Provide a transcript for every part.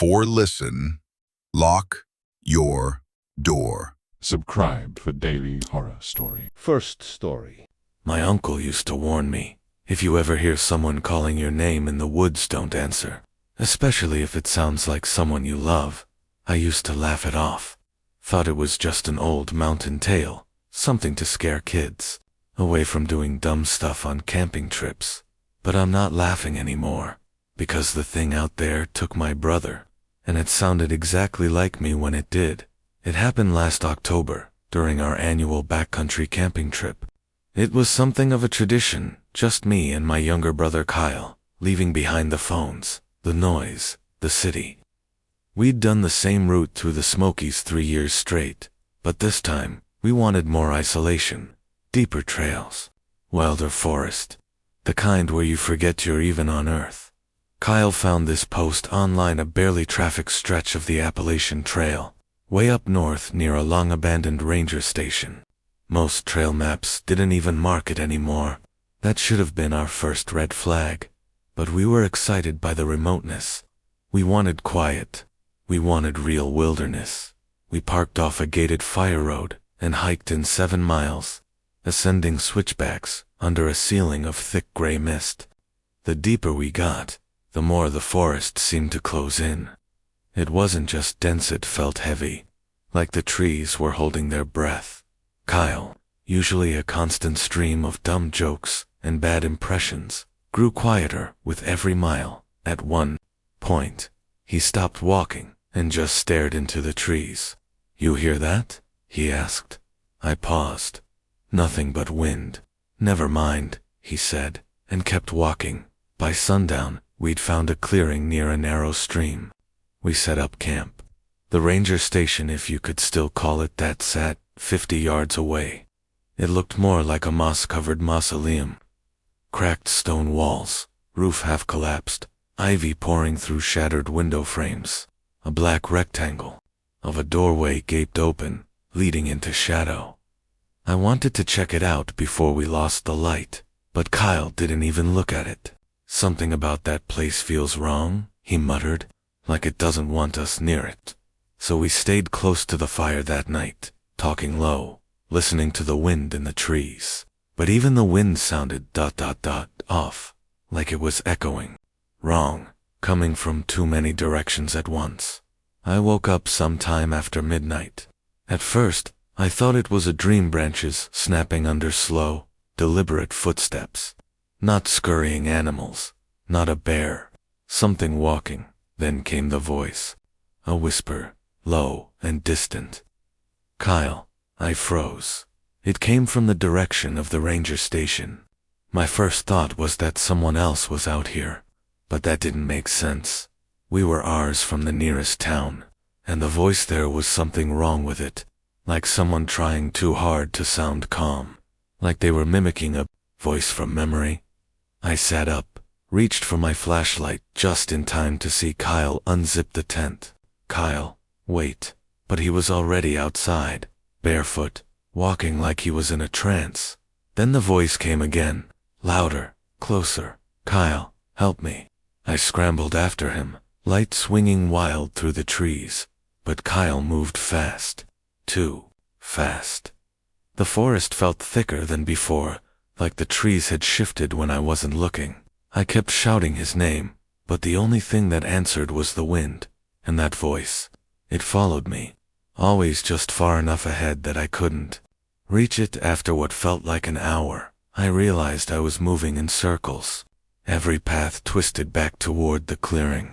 Before listen, lock your door. Subscribe for daily horror story. First story. My uncle used to warn me, if you ever hear someone calling your name in the woods, don't answer, especially if it sounds like someone you love. I used to laugh it off. Thought it was just an old mountain tale, something to scare kids away from doing dumb stuff on camping trips. But I'm not laughing anymore, because the thing out there took my brother, and it sounded exactly like me when it did. It happened last October, during our annual backcountry camping trip. It was something of a tradition, just me and my younger brother Kyle, leaving behind the phones, the noise, the city. We'd done the same route through the Smokies 3 years straight, but this time, we wanted more isolation, deeper trails, wilder forest, the kind where you forget you're even on Earth. Kyle found this post online, a barely trafficked stretch of the Appalachian Trail, way up north near a long-abandoned ranger station. Most trail maps didn't even mark it anymore. That should have been our first red flag. But we were excited by the remoteness. We wanted quiet. We wanted real wilderness. We parked off a gated fire road and hiked in 7 miles, ascending switchbacks under a ceiling of thick gray mist. The deeper we got, the more the forest seemed to close in. It wasn't just dense, it felt heavy, like the trees were holding their breath. Kyle, usually a constant stream of dumb jokes and bad impressions, grew quieter with every mile. At one point, he stopped walking and just stared into the trees. "You hear that?" he asked. I paused. "Nothing but wind." "Never mind," he said, and kept walking. By sundown, we'd found a clearing near a narrow stream. We set up camp. The ranger station, if you could still call it that, sat 50 yards away. It looked more like a moss-covered mausoleum. Cracked stone walls, roof half collapsed, ivy pouring through shattered window frames. A black rectangle of a doorway gaped open, leading into shadow. I wanted to check it out before we lost the light, but Kyle didn't even look at it. "Something about that place feels wrong," he muttered, "like it doesn't want us near it." So we stayed close to the fire that night, talking low, listening to the wind in the trees. But even the wind sounded off, like it was echoing. Wrong, coming from too many directions at once. I woke up sometime after midnight. At first, I thought it was a dream, branches snapping under slow, deliberate footsteps. Not scurrying animals, not a bear, something walking. Then came the voice, a whisper, low and distant. "Kyle." I froze. It came from the direction of the ranger station. My first thought was that someone else was out here, but that didn't make sense. We were hours from the nearest town, and the voice there was something wrong with it, like someone trying too hard to sound calm, like they were mimicking a voice from memory. I sat up, reached for my flashlight just in time to see Kyle unzip the tent. "Kyle, wait." But he was already outside, barefoot, walking like he was in a trance. Then the voice came again, louder, closer. "Kyle, help me." I scrambled after him, light swinging wild through the trees. But Kyle moved fast. Too fast. The forest felt thicker than before, like the trees had shifted when I wasn't looking. I kept shouting his name, but the only thing that answered was the wind, and that voice. It followed me, always just far enough ahead that I couldn't reach it. After what felt like an hour, I realized I was moving in circles. Every path twisted back toward the clearing.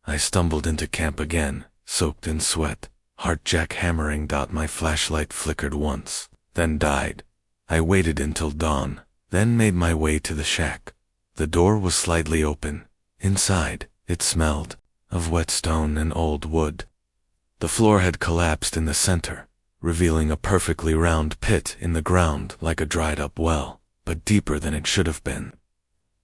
I stumbled into camp again, soaked in sweat, heart jackhammering. My flashlight flickered once, then died. I waited until dawn, then made my way to the shack. The door was slightly open. Inside, it smelled of wet stone and old wood. The floor had collapsed in the center, revealing a perfectly round pit in the ground, like a dried-up well, but deeper than it should have been.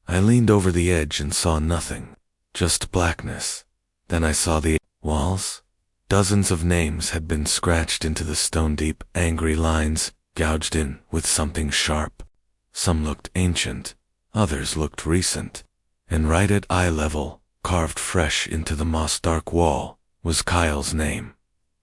I leaned over the edge and saw nothing, just blackness. Then I saw the walls. Dozens of names had been scratched into the stone-deep, angry lines, gouged in with something sharp. Some looked ancient, others looked recent, and right at eye level, carved fresh into the moss-dark wall, was Kyle's name.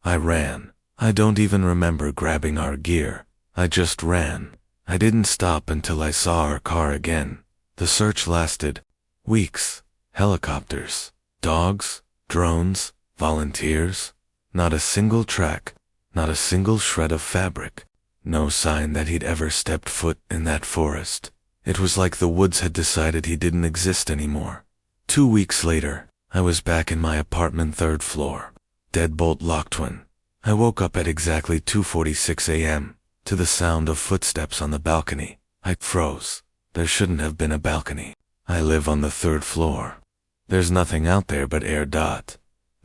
I ran. I don't even remember grabbing our gear. I just ran. I didn't stop until I saw our car again. The search lasted weeks. Helicopters, dogs, drones, volunteers. Not a single track, not a single shred of fabric. No sign that he'd ever stepped foot in that forest. It was like the woods had decided he didn't exist anymore. 2 weeks later, I was back in my apartment 3rd floor. Deadbolt locked one. I woke up at exactly 2:46 a.m. to the sound of footsteps on the balcony. I froze. There shouldn't have been a balcony. I live on the 3rd floor. There's nothing out there but air.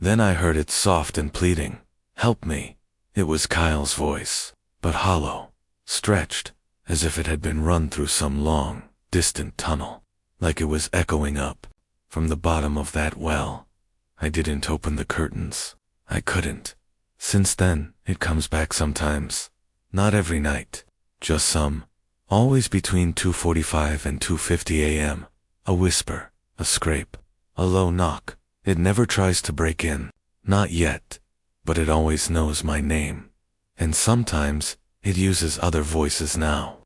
Then I heard it soft and pleading. Help me. It was Kyle's voice, but hollow, stretched, as if it had been run through some long, distant tunnel, like it was echoing up from the bottom of that well. I didn't open the curtains. I couldn't. Since then, it comes back sometimes. Not every night, just some. Always between 2:45 and 2:50 a.m. A whisper, a scrape, a low knock. It never tries to break in. Not yet. But it always knows my name. And sometimes, it uses other voices now.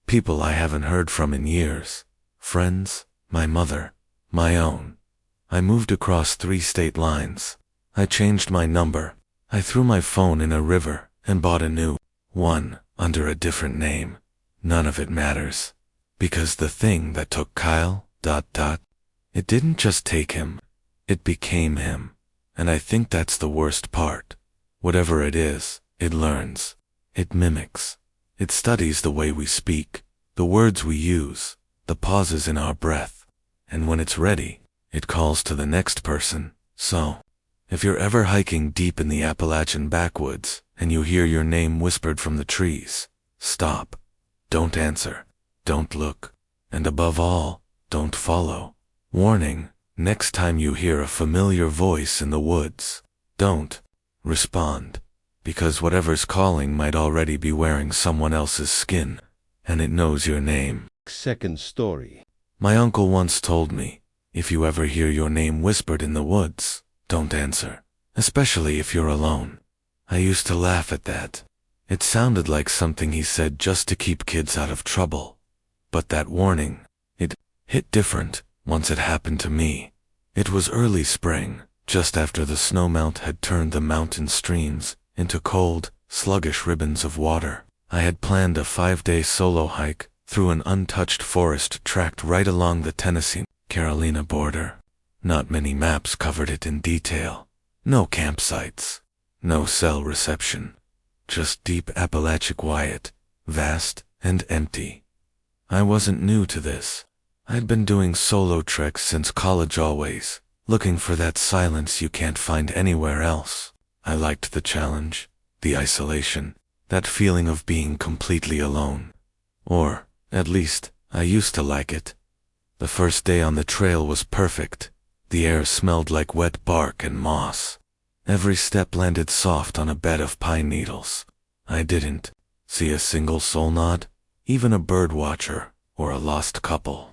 People I haven't heard from in years. Friends, my mother, my own. I moved across 3 state lines. I changed my number. I threw my phone in a river and bought a new one under a different name. None of it matters. Because the thing that took Kyle, it didn't just take him. It became him. And I think that's the worst part. Whatever it is, it learns. It mimics. It studies the way we speak, the words we use, the pauses in our breath. And when it's ready, it calls to the next person. So, if you're ever hiking deep in the Appalachian backwoods and you hear your name whispered from the trees, stop. Don't answer. Don't look. And above all, don't follow. Warning, next time you hear a familiar voice in the woods, don't respond. Because whatever's calling might already be wearing someone else's skin, and it knows your name. Second story. My uncle once told me, if you ever hear your name whispered in the woods, don't answer, especially if you're alone. I used to laugh at that. It sounded like something he said just to keep kids out of trouble. But that warning, it hit different once it happened to me. It was early spring, just after the snowmelt had turned the mountain streams into cold, sluggish ribbons of water. I had planned a 5-day solo hike through an untouched forest tracked right along the Tennessee-Carolina border. Not many maps covered it in detail. No campsites. No cell reception. Just deep Appalachian quiet, vast and empty. I wasn't new to this. I'd been doing solo treks since college always, looking for that silence you can't find anywhere else. I liked the challenge, the isolation, that feeling of being completely alone. Or, at least, I used to like it. The first day on the trail was perfect. The air smelled like wet bark and moss. Every step landed soft on a bed of pine needles. I didn't see a single soul nod, even a bird watcher or a lost couple.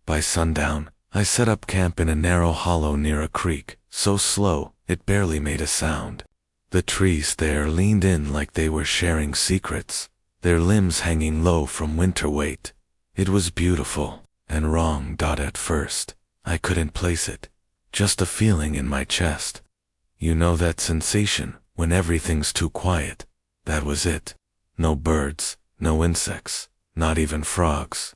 By sundown, I set up camp in a narrow hollow near a creek, so slow it barely made a sound. The trees there leaned in like they were sharing secrets, their limbs hanging low from winter weight. It was beautiful and wrong. At first, I couldn't place it. Just a feeling in my chest. You know that sensation when everything's too quiet? That was it. No birds, no insects, not even frogs.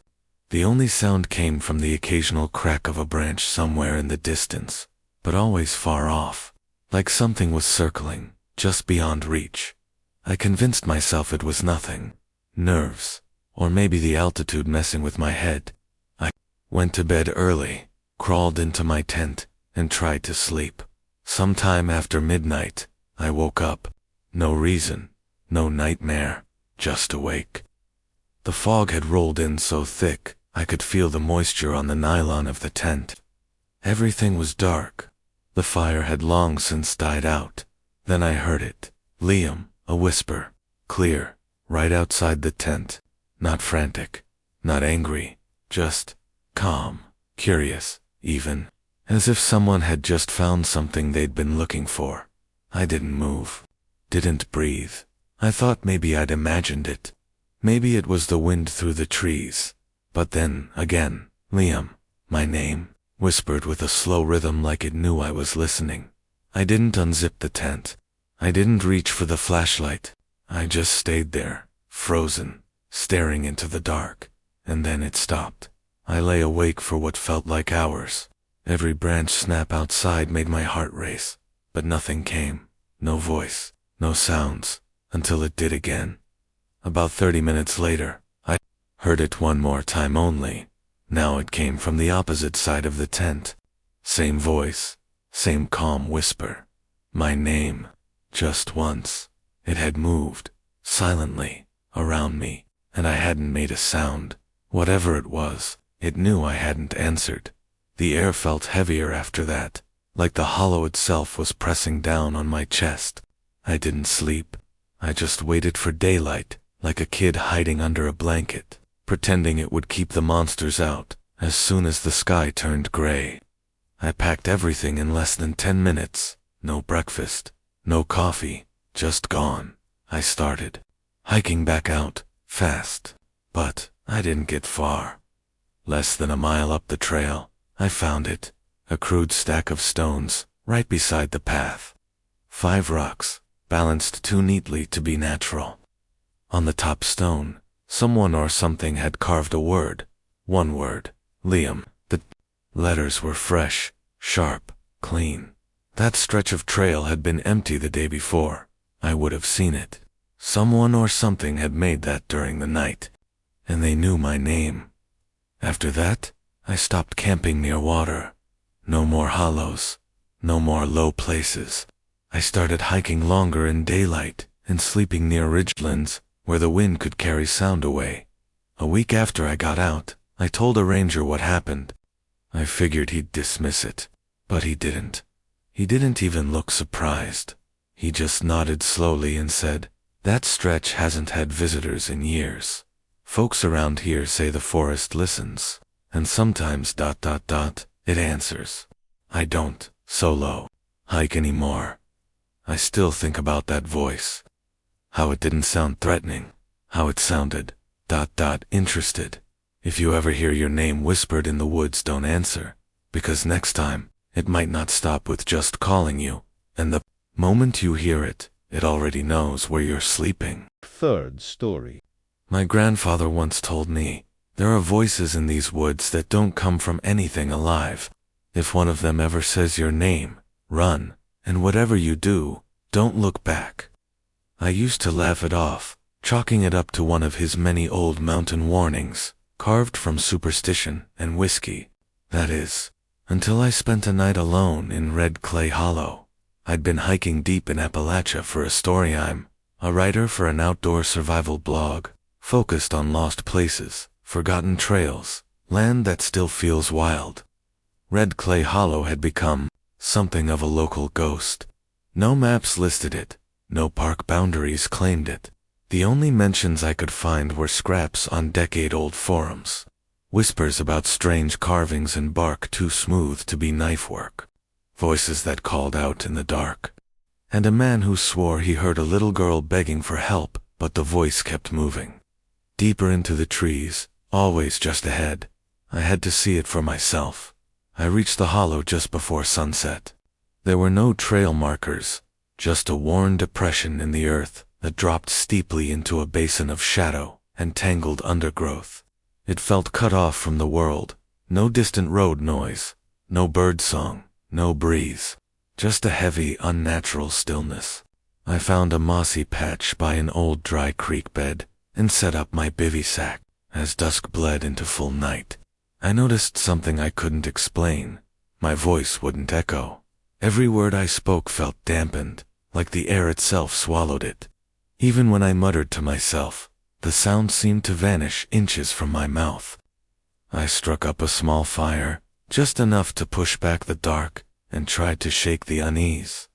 The only sound came from the occasional crack of a branch somewhere in the distance, but always far off, like something was circling, just beyond reach. I convinced myself it was nothing. Nerves, or maybe the altitude messing with my head. I went to bed early, crawled into my tent, and tried to sleep. Sometime after midnight, I woke up. No reason, no nightmare, just awake. The fog had rolled in so thick, I could feel the moisture on the nylon of the tent. Everything was dark. The fire had long since died out. Then I heard it. Liam, a whisper. Clear, right outside the tent. Not frantic, not angry, just calm, curious, even. as if someone had just found something they'd been looking for. I didn't move, didn't breathe. I thought maybe I'd imagined it. Maybe it was the wind through the trees. But then, again, Liam, my name, whispered with a slow rhythm like it knew I was listening. I didn't unzip the tent. I didn't reach for the flashlight. I just stayed there, frozen, staring into the dark. And then it stopped. I lay awake for what felt like hours. Every branch snap outside made my heart race. But nothing came. No voice, no sounds, until it did again. About 30 minutes later, I heard it one more time only. Now it came from the opposite side of the tent. Same voice, same calm whisper. My name. Just once. It had moved, silently, around me, and I hadn't made a sound. Whatever it was, it knew I hadn't answered. The air felt heavier after that, like the hollow itself was pressing down on my chest. I didn't sleep. I just waited for daylight, like a kid hiding under a blanket, pretending it would keep the monsters out as soon as the sky turned gray. I packed everything in less than 10 minutes. No breakfast, no coffee, just gone. I started hiking back out, fast. But I didn't get far. Less than a mile up the trail, I found it, a crude stack of stones, right beside the path. 5 rocks, balanced too neatly to be natural. On the top stone, someone or something had carved a word. One word, Liam. The letters were fresh, sharp, clean. That stretch of trail had been empty the day before. I would have seen it. Someone or something had made that during the night. And they knew my name. After that, I stopped camping near water. No more hollows, no more low places. I started hiking longer in daylight and sleeping near ridgelands where the wind could carry sound away. A week after I got out, I told a ranger what happened. I figured he'd dismiss it, but he didn't. He didn't even look surprised. He just nodded slowly and said, "That stretch hasn't had visitors in years. Folks around here say the forest listens, and sometimes ... it answers. I don't, solo, hike anymore." I still think about that voice. How it didn't sound threatening. How it sounded ... interested. If you ever hear your name whispered in the woods, don't answer, because next time, it might not stop with just calling you, and the moment you hear it, it already knows where you're sleeping. Third story. My grandfather once told me, there are voices in these woods that don't come from anything alive. If one of them ever says your name, run, and whatever you do, don't look back. I used to laugh it off, chalking it up to one of his many old mountain warnings, carved from superstition and whiskey. That is, until I spent a night alone in Red Clay Hollow. I'd been hiking deep in Appalachia for a story. I'm a writer for an outdoor survival blog, focused on lost places, forgotten trails, land that still feels wild. Red Clay Hollow had become something of a local ghost. No maps listed it, no park boundaries claimed it. The only mentions I could find were scraps on decade-old forums, whispers about strange carvings and bark too smooth to be knife work, voices that called out in the dark, and a man who swore he heard a little girl begging for help, but the voice kept moving. Deeper into the trees, always just ahead. I had to see it for myself. I reached the hollow just before sunset. There were no trail markers, just a worn depression in the earth that dropped steeply into a basin of shadow and tangled undergrowth. It felt cut off from the world. No distant road noise, no bird song, no breeze. Just a heavy, unnatural stillness. I found a mossy patch by an old dry creek bed and set up my bivy sack. As dusk bled into full night, I noticed something I couldn't explain. My voice wouldn't echo. Every word I spoke felt dampened, like the air itself swallowed it. Even when I muttered to myself, the sound seemed to vanish inches from my mouth. I struck up a small fire, just enough to push back the dark, and tried to shake the unease.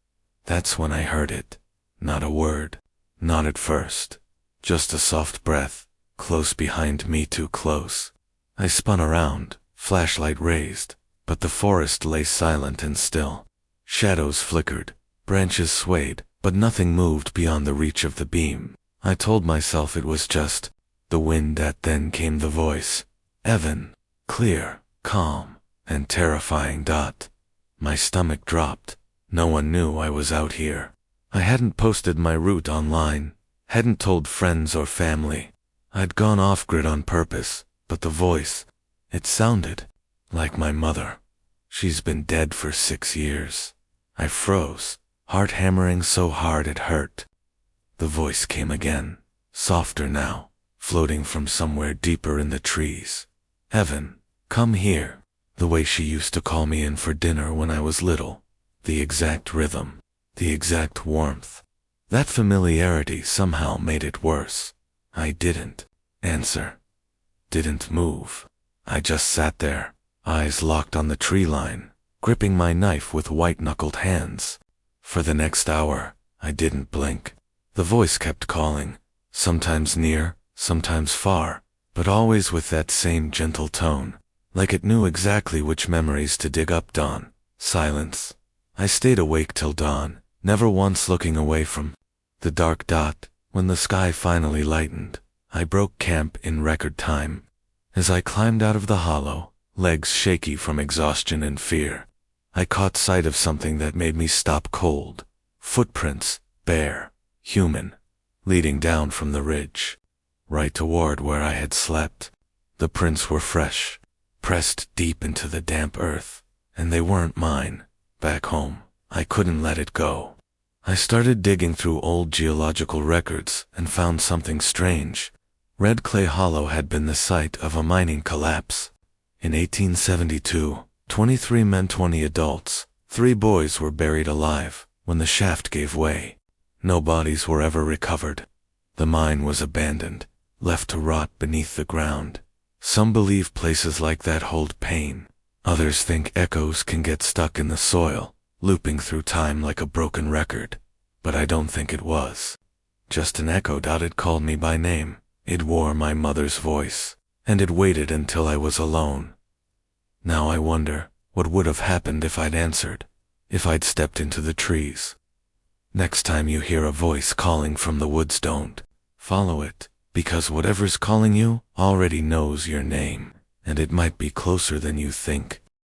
That's when I heard it. Not a word. Not at first. Just a soft breath, close behind me, too close. I spun around, flashlight raised, but the forest lay silent and still. Shadows flickered, branches swayed, but nothing moved beyond the reach of the beam. I told myself it was just the wind. Then came the voice. Evan. Clear, calm, and terrifying. My stomach dropped. No one knew I was out here. I hadn't posted my route online, hadn't told friends or family. I'd gone off-grid on purpose, but the voice, it sounded like my mother. She's been dead for 6 years. I froze, heart hammering so hard it hurt. The voice came again, softer now, floating from somewhere deeper in the trees. Evan, come here. The way she used to call me in for dinner when I was little. The exact rhythm, the exact warmth. That familiarity somehow made it worse. I didn't answer, didn't move. I just sat there, eyes locked on the tree line, gripping my knife with white-knuckled hands. For the next hour, I didn't blink. The voice kept calling, sometimes near, sometimes far, but always with that same gentle tone, like it knew exactly which memories to dig up. Silence. I stayed awake till dawn, never once looking away from the dark. When the sky finally lightened, I broke camp in record time. As I climbed out of the hollow, legs shaky from exhaustion and fear, I caught sight of something that made me stop cold. Footprints, bare, human, leading down from the ridge, right toward where I had slept. The prints were fresh, pressed deep into the damp earth, and they weren't mine. Back home, I couldn't let it go. I started digging through old geological records and found something strange. Red Clay Hollow had been the site of a mining collapse. In 1872, 23 men, 20 adults, 3 boys were buried alive when the shaft gave way. No bodies were ever recovered. The mine was abandoned, left to rot beneath the ground. Some believe places like that hold pain. Others think echoes can get stuck in the soil, looping through time like a broken record. But I don't think it was just an echo. It called me by name. It wore my mother's voice, and it waited until I was alone. Now I wonder what would have happened if I'd answered, if I'd stepped into the trees. Next time you hear a voice calling from the woods, don't follow it, because whatever's calling you already knows your name, and it might be closer than you think.